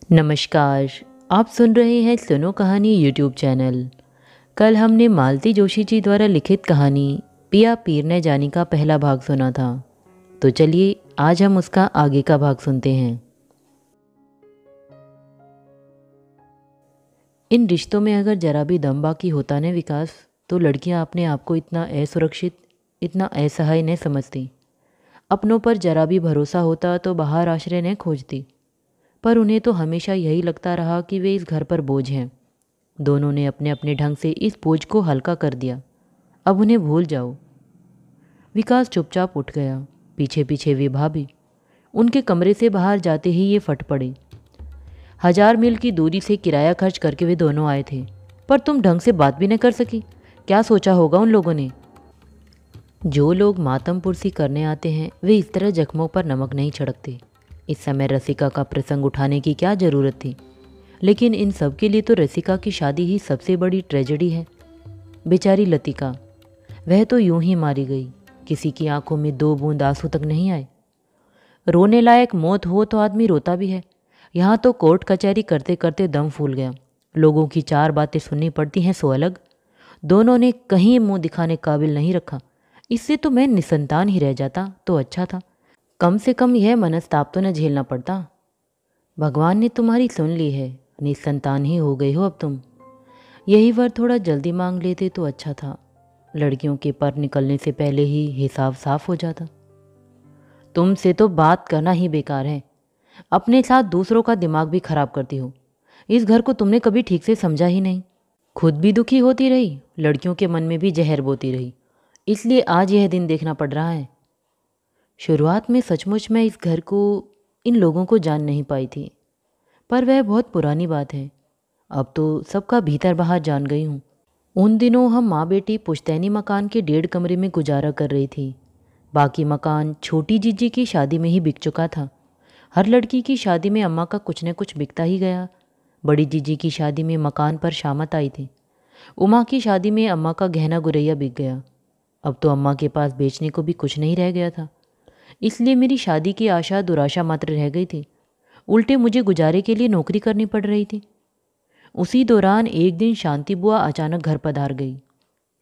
नमस्कार। आप सुन रहे हैं सुनो कहानी यूट्यूब चैनल। कल हमने मालती जोशी जी द्वारा लिखित कहानी पिया पीर ने जानी का पहला भाग सुना था। तो चलिए आज हम उसका आगे का भाग सुनते हैं। इन रिश्तों में अगर जरा भी दम बाकी होता न विकास, तो लड़कियां अपने आप को इतना असुरक्षित, इतना असहाय न समझती। अपनों पर जरा भी भरोसा होता तो बाहर आश्रय न खोजती, पर उन्हें तो हमेशा यही लगता रहा कि वे इस घर पर बोझ हैं। दोनों ने अपने अपने ढंग से इस बोझ को हल्का कर दिया। अब उन्हें भूल जाओ। विकास चुपचाप उठ गया। पीछे पीछे विभा भी। उनके कमरे से बाहर जाते ही ये फट पड़े। 1000 मील की दूरी से किराया खर्च करके वे दोनों आए थे, पर तुम ढंग से बात भी न कर सकी। क्या सोचा होगा उन लोगों ने? जो लोग मातम पुरसी करने आते हैं वे इस तरह जख्मों पर नमक नहीं छिड़कते। इस समय रसिका का प्रसंग उठाने की क्या ज़रूरत थी? लेकिन इन सब के लिए तो रसिका की शादी ही सबसे बड़ी ट्रेजेडी है। बेचारी लतिका, वह तो यूं ही मारी गई। किसी की आंखों में 2 बूंद आंसू तक नहीं आए। रोने लायक मौत हो तो आदमी रोता भी है। यहाँ तो कोर्ट कचहरी करते करते दम फूल गया। लोगों की 4 बातें सुननी पड़ती हैं सो अलग। दोनों ने कहीं मुंह दिखाने काबिल नहीं रखा। इससे तो मैं निसंतान ही रह जाता तो अच्छा था। कम से कम यह मनस्ताप तो न झेलना पड़ता। भगवान ने तुम्हारी सुन ली है, निसंतान ही हो गई हो अब तुम। यही वर थोड़ा जल्दी मांग लेते तो अच्छा था। लड़कियों के पर निकलने से पहले ही हिसाब साफ हो जाता। तुमसे तो बात करना ही बेकार है। अपने साथ दूसरों का दिमाग भी खराब करती हो। इस घर को तुमने कभी ठीक से समझा ही नहीं। खुद भी दुखी होती रही, लड़कियों के मन में भी जहर बोती रही। इसलिए आज यह दिन देखना पड़ रहा है। शुरुआत में सचमुच मैं इस घर को, इन लोगों को जान नहीं पाई थी, पर वह बहुत पुरानी बात है। अब तो सबका भीतर बाहर जान गई हूँ। उन दिनों हम माँ बेटी पुश्तैनी मकान के 1.5 कमरे में गुजारा कर रही थी। बाकी मकान छोटी जीजी की शादी में ही बिक चुका था। हर लड़की की शादी में अम्मा का कुछ न कुछ बिकता ही गया। बड़ी जीजी की शादी में मकान पर शामत आई थी। उमा की शादी में अम्मा का गहना गुरैया बिक गया। अब तो अम्मा के पास बेचने को भी कुछ नहीं रह गया था। इसलिए मेरी शादी की आशा दुराशा मात्र रह गई थी। उल्टे मुझे गुजारे के लिए नौकरी करनी पड़ रही थी। उसी दौरान एक दिन शांति बुआ अचानक घर पधार गई।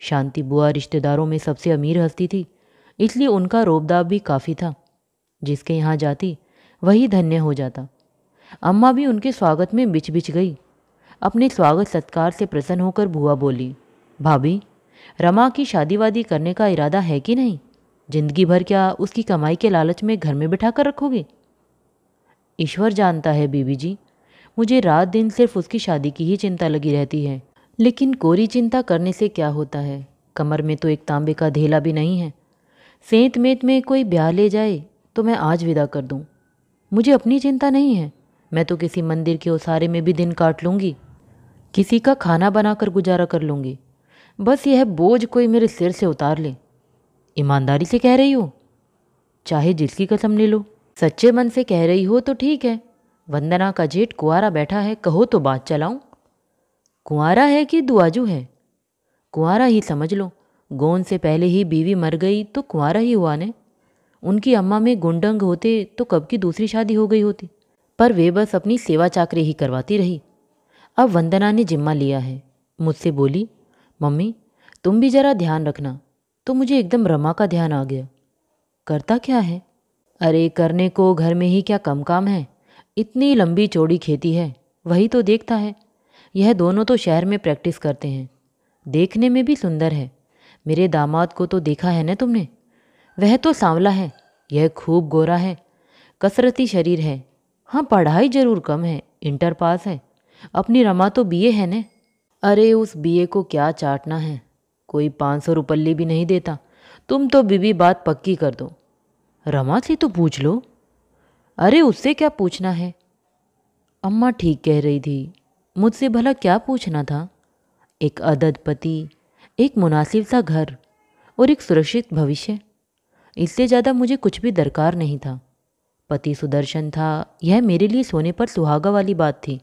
शांति बुआ रिश्तेदारों में सबसे अमीर हस्ती थी, इसलिए उनका रोबदाब भी काफ़ी था। जिसके यहाँ जाती वही धन्य हो जाता। अम्मा भी उनके स्वागत में बिछ बिछ गई। अपने स्वागत सत्कार से प्रसन्न होकर बुआ बोली, भाभी, रमा की शादी वादी करने का इरादा है कि नहीं? जिंदगी भर क्या उसकी कमाई के लालच में घर में बिठा कर रखोगे? ईश्वर जानता है बीबी जी, मुझे रात दिन सिर्फ उसकी शादी की ही चिंता लगी रहती है। लेकिन कोरी चिंता करने से क्या होता है? कमर में तो एक तांबे का धेला भी नहीं है। सेंत मेत में कोई ब्याह ले जाए तो मैं आज विदा कर दूं। मुझे अपनी चिंता नहीं है। मैं तो किसी मंदिर के ओसारे में भी दिन काट लूँगी। किसी का खाना बनाकर गुजारा कर लूँगी। बस यह बोझ कोई मेरे सिर से उतार ले। ईमानदारी से कह रही हो? चाहे जिसकी कसम ले लो। सच्चे मन से कह रही हो तो ठीक है। वंदना का जेठ कुंवारा बैठा है, कहो तो बात चलाऊं। कुंवारा है कि दुआजू है? कुंवारा ही समझ लो। गोंद से पहले ही बीवी मर गई तो कुंवारा ही हुआ ने। उनकी अम्मा में गुंडंग होते तो कब की दूसरी शादी हो गई होती। पर वे बस अपनी सेवा चाकरी ही करवाती रही। अब वंदना ने जिम्मा लिया है। मुझसे बोली, मम्मी तुम भी जरा ध्यान रखना। तो मुझे एकदम रमा का ध्यान आ गया। करता क्या है? अरे करने को घर में ही क्या कम काम है? इतनी लंबी चौड़ी खेती है, वही तो देखता है। यह दोनों तो शहर में प्रैक्टिस करते हैं। देखने में भी सुंदर है। मेरे दामाद को तो देखा है न तुमने? वह तो सांवला है, यह खूब गोरा है, कसरती शरीर है। हाँ पढ़ाई जरूर कम है, इंटर पास है। अपनी रमा तो बीए है न। अरे उस बीए को क्या चाटना है, कोई 500 रुपल्ली भी नहीं देता। तुम तो बीबी बात पक्की कर दो। रमा से तो पूछ लो। अरे उससे क्या पूछना है? अम्मा ठीक कह रही थी। मुझसे भला क्या पूछना था? एक अदद पति, एक मुनासिब सा घर और एक सुरक्षित भविष्य। इससे ज़्यादा मुझे कुछ भी दरकार नहीं था। पति सुदर्शन था, यह मेरे लिए सोने पर सुहागा वाली बात थी।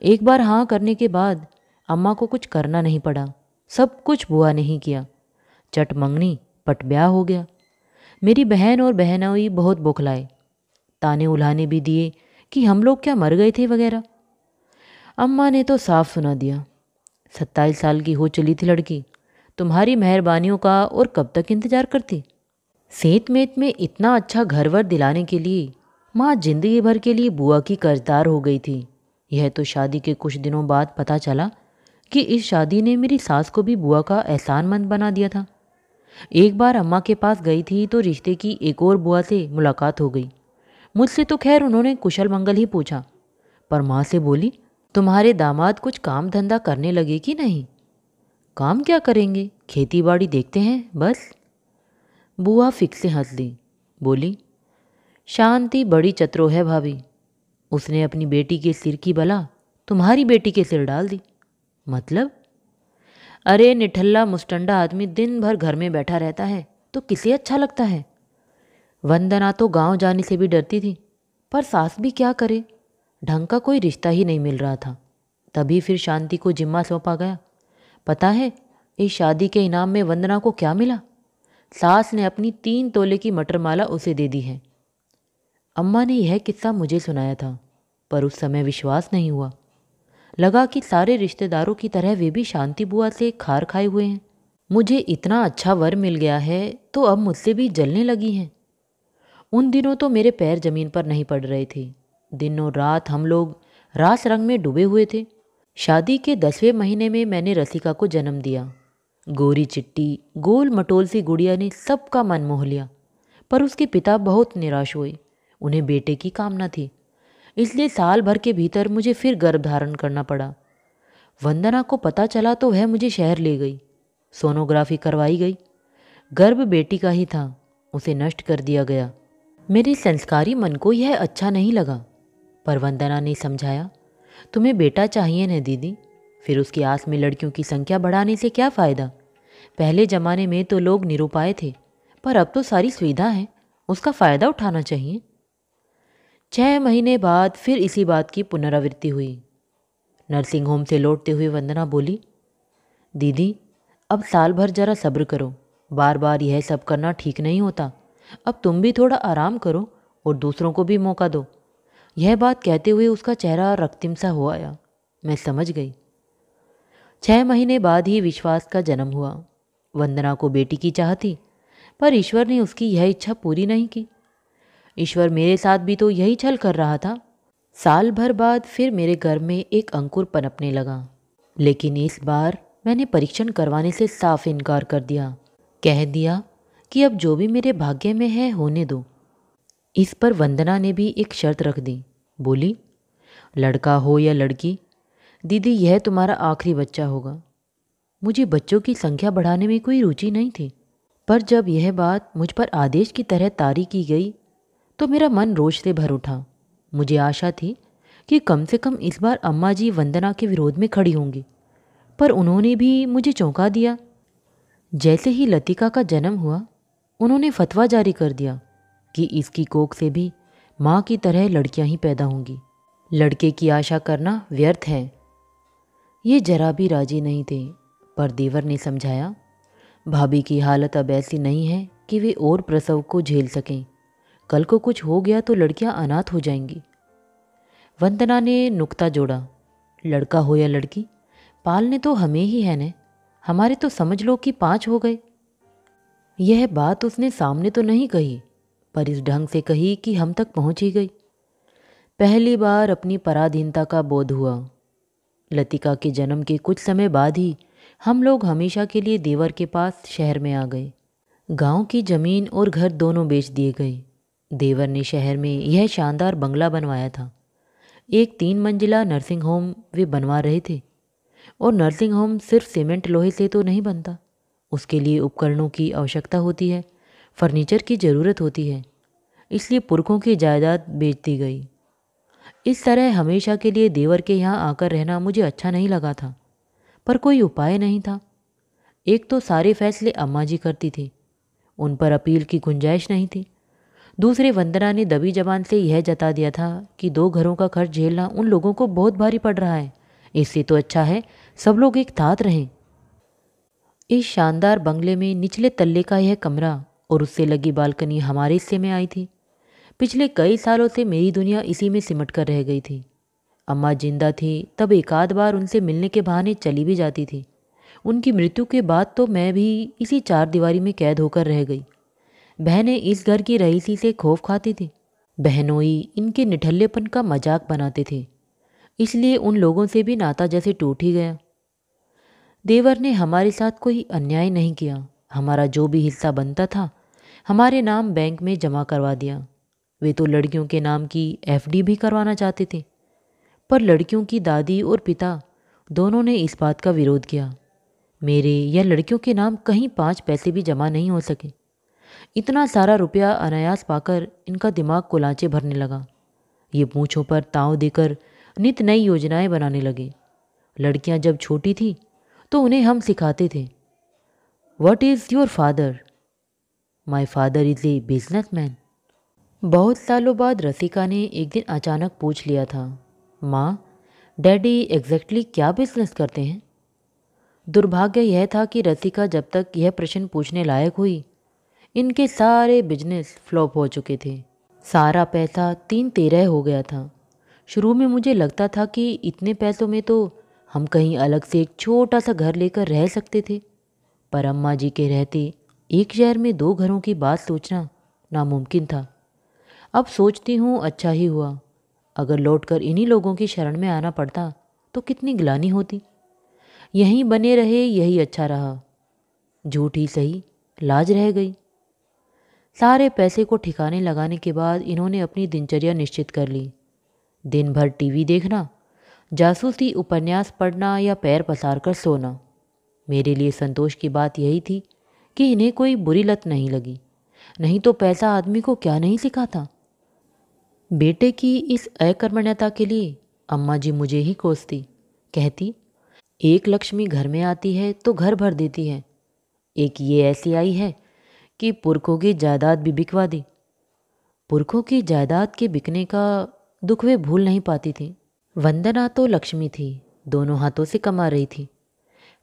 एक बार हाँ करने के बाद अम्मा को कुछ करना नहीं पड़ा। सब कुछ बुआ ने ही किया। चट मंगनी पट ब्याह हो गया। मेरी बहन और बहनोई बहुत बौखलाए, ताने उल्हाने भी दिए कि हम लोग क्या मर गए थे वगैरह। अम्मा ने तो साफ सुना दिया, 27 साल की हो चली थी लड़की, तुम्हारी मेहरबानियों का और कब तक इंतजार करती। सेंत मेत में इतना अच्छा घर वर दिलाने के लिए माँ जिंदगी भर के लिए बुआ की कर्जदार हो गई थी। यह तो शादी के कुछ दिनों बाद पता चला कि इस शादी ने मेरी सास को भी बुआ का एहसानमंद बना दिया था। एक बार अम्मा के पास गई थी तो रिश्ते की एक और बुआ से मुलाकात हो गई। मुझसे तो खैर उन्होंने कुशल मंगल ही पूछा, पर माँ से बोली, तुम्हारे दामाद कुछ काम धंधा करने लगे कि नहीं। काम क्या करेंगे, खेती बाड़ी देखते हैं बस। बुआ फिक से हंस दी, बोली, शांति बड़ी चतुरो है भाभी, उसने अपनी बेटी के सिर की बला तुम्हारी बेटी के सिर डाल दी। मतलब? अरे निठल्ला मुस्टंडा आदमी दिन भर घर में बैठा रहता है तो किसे अच्छा लगता है। वंदना तो गांव जाने से भी डरती थी, पर सास भी क्या करे, ढंग का कोई रिश्ता ही नहीं मिल रहा था। तभी फिर शांति को जिम्मा सौंपा गया। पता है इस शादी के इनाम में वंदना को क्या मिला? सास ने अपनी 3 तोले की मटर माला उसे दे दी है। अम्मा ने यह किस्सा मुझे सुनाया था, पर उस समय विश्वास नहीं हुआ। लगा कि सारे रिश्तेदारों की तरह वे भी शांति बुआ से खार खाए हुए हैं। मुझे इतना अच्छा वर मिल गया है तो अब मुझसे भी जलने लगी हैं। उन दिनों तो मेरे पैर जमीन पर नहीं पड़ रहे थे। दिन और रात हम लोग रास रंग में डूबे हुए थे। शादी के 10वें महीने में मैंने रसिका को जन्म दिया। गोरी चिट्टी गोल मटोल सी गुड़िया ने सबका मन मोह लिया, पर उसके पिता बहुत निराश हुए। उन्हें बेटे की कामना थी, इसलिए साल भर के भीतर मुझे फिर गर्भ धारण करना पड़ा। वंदना को पता चला तो वह मुझे शहर ले गई। सोनोग्राफी करवाई गई। गर्भ बेटी का ही था, उसे नष्ट कर दिया गया। मेरे संस्कारी मन को यह अच्छा नहीं लगा, पर वंदना ने समझाया, तुम्हें बेटा चाहिए न दीदी, फिर उसकी आस में लड़कियों की संख्या बढ़ाने से क्या फ़ायदा। पहले ज़माने में तो लोग निरुपाय थे, पर अब तो सारी सुविधा है, उसका फ़ायदा उठाना चाहिए। 6 महीने बाद फिर इसी बात की पुनरावृत्ति हुई। नर्सिंग होम से लौटते हुए वंदना बोली, दीदी अब साल भर जरा सब्र करो, बार बार यह सब करना ठीक नहीं होता। अब तुम भी थोड़ा आराम करो और दूसरों को भी मौका दो। यह बात कहते हुए उसका चेहरा रक्तिम सा हो आया। मैं समझ गई। 6 महीने बाद ही विश्वास का जन्म हुआ। वंदना को बेटी की चाह थी, पर ईश्वर ने उसकी यह इच्छा पूरी नहीं की। ईश्वर मेरे साथ भी तो यही छल कर रहा था। साल भर बाद फिर मेरे गर्भ में एक अंकुर पनपने लगा, लेकिन इस बार मैंने परीक्षण करवाने से साफ इनकार कर दिया। कह दिया कि अब जो भी मेरे भाग्य में है होने दो। इस पर वंदना ने भी एक शर्त रख दी। बोली, लड़का हो या लड़की, दीदी यह तुम्हारा आखिरी बच्चा होगा। मुझे बच्चों की संख्या बढ़ाने में कोई रुचि नहीं थी, पर जब यह बात मुझ पर आदेश की तरह तारी की गई तो मेरा मन रोष से भर उठा। मुझे आशा थी कि कम से कम इस बार अम्मा जी वंदना के विरोध में खड़ी होंगी, पर उन्होंने भी मुझे चौंका दिया। जैसे ही लतिका का जन्म हुआ, उन्होंने फतवा जारी कर दिया कि इसकी कोख से भी माँ की तरह लड़कियां ही पैदा होंगी। लड़के की आशा करना व्यर्थ है। ये जरा भी राजी नहीं थे, पर देवर ने समझाया, भाभी की हालत अब ऐसी नहीं है कि वे और प्रसव को झेल सकें। कल को कुछ हो गया तो लड़कियां अनाथ हो जाएंगी। वंदना ने नुक्ता जोड़ा, लड़का हो या लड़की, पालने तो हमें ही है न, हमारे तो समझ लो कि 5 हो गए। यह बात उसने सामने तो नहीं कही, पर इस ढंग से कही कि हम तक पहुंच ही गई। पहली बार अपनी पराधीनता का बोध हुआ। लतिका के जन्म के कुछ समय बाद ही हम लोग हमेशा के लिए देवर के पास शहर में आ गए। गांव की जमीन और घर दोनों बेच दिए गए। देवर ने शहर में यह शानदार बंगला बनवाया था। एक 3 मंजिला नर्सिंग होम वे बनवा रहे थे, और नर्सिंग होम सिर्फ सीमेंट लोहे से तो नहीं बनता। उसके लिए उपकरणों की आवश्यकता होती है, फर्नीचर की ज़रूरत होती है, इसलिए पुरखों की जायदाद बेच दी गई। इस तरह हमेशा के लिए देवर के यहाँ आकर रहना मुझे अच्छा नहीं लगा था, पर कोई उपाय नहीं था। एक तो सारे फैसले अम्मा जी करती थी, उन पर अपील की गुंजाइश नहीं थी। दूसरे, वंदना ने दबी जबान से यह जता दिया था कि 2 घरों का खर्च झेलना उन लोगों को बहुत भारी पड़ रहा है, इससे तो अच्छा है सब लोग एक साथ रहें। इस शानदार बंगले में निचले तल्ले का यह कमरा और उससे लगी बालकनी हमारे हिस्से में आई थी। पिछले कई सालों से मेरी दुनिया इसी में सिमट कर रह गई थी। अम्मा जिंदा थी तब एक आध बार उनसे मिलने के बहाने चली भी जाती थी। उनकी मृत्यु के बाद तो मैं भी इसी चार दीवारी में कैद होकर रह गई। बहनें इस घर की रईसी से खौफ खाती थी। बहनोई इनके निठल्लेपन का मजाक बनाते थे, इसलिए उन लोगों से भी नाता जैसे टूट ही गया। देवर ने हमारे साथ कोई अन्याय नहीं किया। हमारा जो भी हिस्सा बनता था हमारे नाम बैंक में जमा करवा दिया। वे तो लड़कियों के नाम की एफडी भी करवाना चाहते थे, पर लड़कियों की दादी और पिता दोनों ने इस बात का विरोध किया। मेरे या लड़कियों के नाम कहीं 5 पैसे भी जमा नहीं हो सके। इतना सारा रुपया अनायास पाकर इनका दिमाग कुलांचे भरने लगा। ये पूंछों पर ताव देकर नित नई योजनाएं बनाने लगे। लड़कियां जब छोटी थी तो उन्हें हम सिखाते थे, what is your father? My father is a businessman. बहुत सालों बाद रसिका ने एक दिन अचानक पूछ लिया था, माँ, डैडी एग्जैक्टली क्या बिजनेस करते हैं? दुर्भाग्य यह था कि रसिका जब तक यह प्रश्न पूछने लायक हुई, इनके सारे बिजनेस फ्लॉप हो चुके थे। सारा पैसा 3-13 हो गया था। शुरू में मुझे लगता था कि इतने पैसों में तो हम कहीं अलग से एक छोटा सा घर लेकर रह सकते थे, पर अम्मा जी के रहते एक शहर में 2 घरों की बात सोचना नामुमकिन था। अब सोचती हूँ अच्छा ही हुआ। अगर लौटकर इन्हीं लोगों की शरण में आना पड़ता तो कितनी ग्लानि होती। यहीं बने रहे यही अच्छा रहा। झूठ ही सही, लाज रह गई। सारे पैसे को ठिकाने लगाने के बाद इन्होंने अपनी दिनचर्या निश्चित कर ली। दिन भर टीवी देखना, जासूसी उपन्यास पढ़ना या पैर पसार कर सोना। मेरे लिए संतोष की बात यही थी कि इन्हें कोई बुरी लत नहीं लगी, नहीं तो पैसा आदमी को क्या नहीं सिखाता। बेटे की इस अकर्मण्यता के लिए अम्मा जी मुझे ही कोसती, कहती, एक लक्ष्मी घर में आती है तो घर भर देती है, एक ये ऐसी आई है कि पुरखों की जायदाद भी बिकवा दी। पुरखों की जायदाद के बिकने का दुख वे भूल नहीं पाती थी। वंदना तो लक्ष्मी थी, दोनों हाथों से कमा रही थी।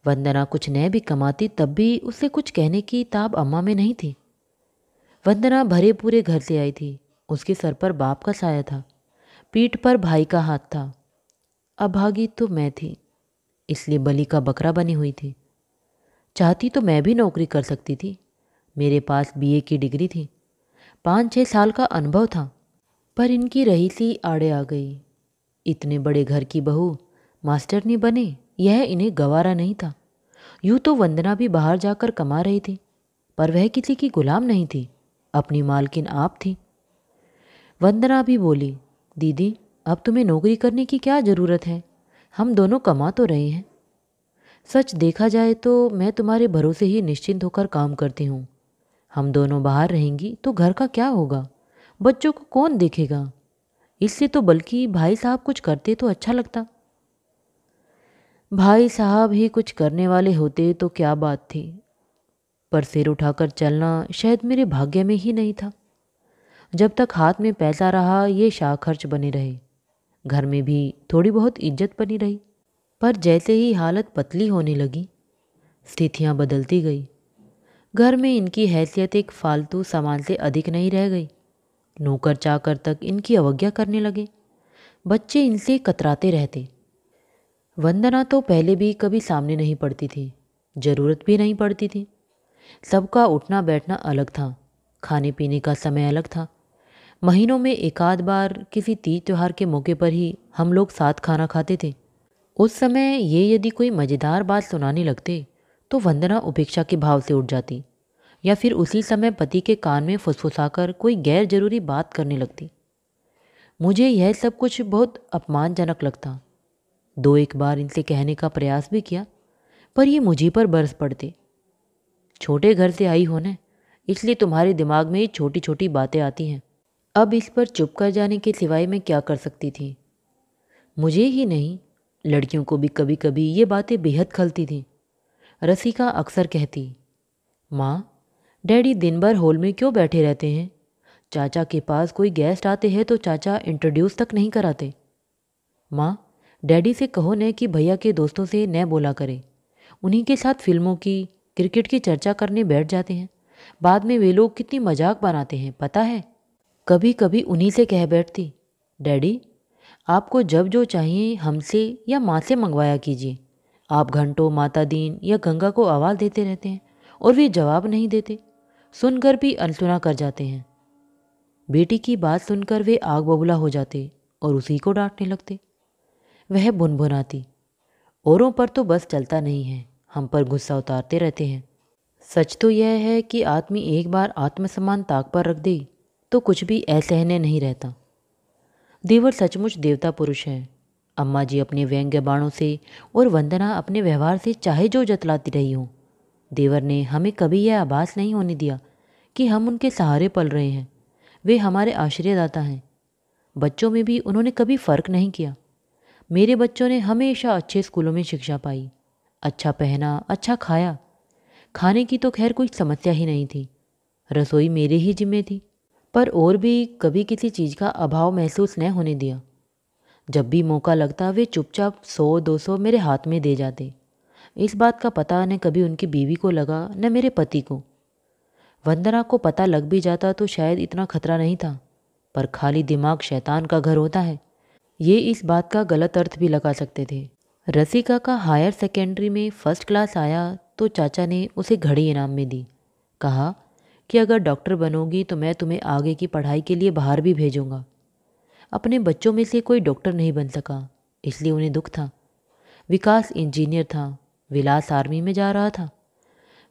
वंदना कुछ न भी कमाती तब भी उससे कुछ कहने की ताब अम्मा में नहीं थी। वंदना भरे पूरे घर से आई थी। उसके सर पर बाप का साया था, पीठ पर भाई का हाथ था। अभागी तो मैं थी, इसलिए बलि का बकरा बनी हुई थी। चाहती तो मैं भी नौकरी कर सकती थी। मेरे पास बीए की डिग्री थी, 5-6 साल का अनुभव था, पर इनकी रईसी आड़े आ गई। इतने बड़े घर की बहू मास्टरनी बने, यह इन्हें गवारा नहीं था। यूँ तो वंदना भी बाहर जाकर कमा रही थी, पर वह किसी की गुलाम नहीं थी, अपनी मालकिन आप थी। वंदना भी बोली, दीदी अब तुम्हें नौकरी करने की क्या ज़रूरत है, हम दोनों कमा तो रहे हैं। सच देखा जाए तो मैं तुम्हारे भरोसे ही निश्चिंत होकर काम करती हूँ। हम दोनों बाहर रहेंगी तो घर का क्या होगा, बच्चों को कौन देखेगा? इससे तो बल्कि भाई साहब कुछ करते तो अच्छा लगता। भाई साहब ही कुछ करने वाले होते तो क्या बात थी, पर सिर उठाकर चलना शायद मेरे भाग्य में ही नहीं था। जब तक हाथ में पैसा रहा ये शाह खर्च बने रहे, घर में भी थोड़ी बहुत इज्जत बनी रही। पर जैसे ही हालत पतली होने लगी, स्थितियाँ बदलती गई। घर में इनकी हैसियत एक फालतू सामान से अधिक नहीं रह गई। नौकर चाकर तक इनकी अवज्ञा करने लगे। बच्चे इनसे कतराते रहते। वंदना तो पहले भी कभी सामने नहीं पड़ती थी, ज़रूरत भी नहीं पड़ती थी। सबका उठना बैठना अलग था, खाने पीने का समय अलग था। महीनों में एक आध बार किसी तीज त्यौहार के मौके पर ही हम लोग साथ खाना खाते थे। उस समय ये यदि कोई मज़ेदार बात सुनाने लगते तो वंदना उपेक्षा के भाव से उठ जाती, या फिर उसी समय पति के कान में फुसफुसाकर कोई गैर जरूरी बात करने लगती। मुझे यह सब कुछ बहुत अपमानजनक लगता। 2-1 बार इनसे कहने का प्रयास भी किया, पर ये मुझी पर बरस पड़ते। छोटे घर से आई हो न, इसलिए तुम्हारे दिमाग में ये छोटी छोटी बातें आती हैं। अब इस पर चुप कर जाने के सिवाय मैं क्या कर सकती थी? मुझे ही नहीं, लड़कियों को भी कभी कभी ये बातें बेहद खलती थीं। रसिका अक्सर कहती, माँ, डैडी दिन भर हॉल में क्यों बैठे रहते हैं? चाचा के पास कोई गेस्ट आते हैं तो चाचा इंट्रोड्यूस तक नहीं कराते। माँ, डैडी से कहो न कि भैया के दोस्तों से न बोला करे। उन्हीं के साथ फिल्मों की, क्रिकेट की चर्चा करने बैठ जाते हैं। बाद में वे लोग कितनी मजाक बनाते हैं पता है? कभी कभी उन्हीं से कह बैठती, डैडी आपको जब जो चाहिए हमसे या माँ से मंगवाया कीजिए। आप घंटों माता दीन या गंगा को आवाज़ देते रहते हैं और वे जवाब नहीं देते, सुनकर भी अनसुना कर जाते हैं। बेटी की बात सुनकर वे आग बबूला हो जाते और उसी को डांटने लगते। वह भुनभुनाती, औरों पर तो बस चलता नहीं है, हम पर गुस्सा उतारते रहते हैं। सच तो यह है कि आदमी एक बार आत्मसम्मान ताक पर रख दे तो कुछ भी असहनीय नहीं रहता। देवर सचमुच देवता पुरुष हैं। अम्मा जी अपने व्यंग्य बाणों से और वंदना अपने व्यवहार से चाहे जो जतलाती रही हों, देवर ने हमें कभी यह आभास नहीं होने दिया कि हम उनके सहारे पल रहे हैं। वे हमारे आश्रयदाता हैं। बच्चों में भी उन्होंने कभी फ़र्क नहीं किया। मेरे बच्चों ने हमेशा अच्छे स्कूलों में शिक्षा पाई, अच्छा पहना, अच्छा खाया। खाने की तो खैर कोई समस्या ही नहीं थी, रसोई मेरे ही जिम्मे थी, पर और भी कभी किसी चीज़ का अभाव महसूस न होने दिया। जब भी मौका लगता वे चुपचाप 100-200 मेरे हाथ में दे जाते। इस बात का पता न कभी उनकी बीवी को लगा न मेरे पति को। वंदना को पता लग भी जाता तो शायद इतना खतरा नहीं था, पर खाली दिमाग शैतान का घर होता है, ये इस बात का गलत अर्थ भी लगा सकते थे। रसिका का हायर सेकेंडरी में फर्स्ट क्लास आया तो चाचा ने उसे घड़ी इनाम में दी। कहा कि अगर डॉक्टर बनोगी तो मैं तुम्हें आगे की पढ़ाई के लिए बाहर भी भेजूंगा। अपने बच्चों में से कोई डॉक्टर नहीं बन सका, इसलिए उन्हें दुख था। विकास इंजीनियर था, विलास आर्मी में जा रहा था।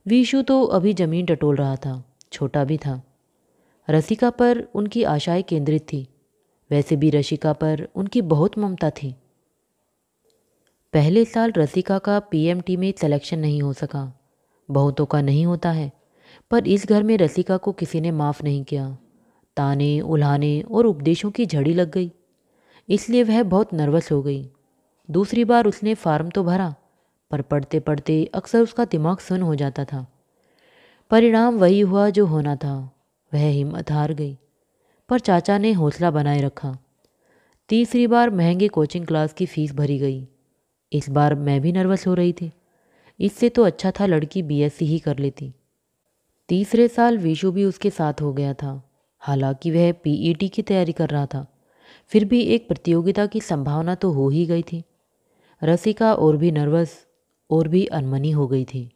विशु तो अभी जमीन टटोल रहा था, छोटा भी था। रसिका पर उनकी आशाएं केंद्रित थी। वैसे भी रसिका पर उनकी बहुत ममता थी। पहले साल रसिका का पीएमटी में सिलेक्शन नहीं हो सका। बहुतों का नहीं होता है, पर इस घर में रसिका को किसी ने माफ़ नहीं किया। ताने, उल्हाने और उपदेशों की झड़ी लग गई, इसलिए वह बहुत नर्वस हो गई। दूसरी बार उसने फार्म तो भरा, पर पढ़ते पढ़ते अक्सर उसका दिमाग सुन्न हो जाता था। परिणाम वही हुआ जो होना था। वह हिम्मत हार गई, पर चाचा ने हौसला बनाए रखा। तीसरी बार महंगे कोचिंग क्लास की फीस भरी गई। इस बार मैं भी नर्वस हो रही थी। इससे तो अच्छा था लड़की बीएससी ही कर लेती। तीसरे साल विशु भी उसके साथ हो गया था। हालांकि वह पीईटी की तैयारी कर रहा था, फिर भी एक प्रतियोगिता की संभावना तो हो ही गई थी। रसिका और भी नर्वस और भी अनमनी हो गई थी।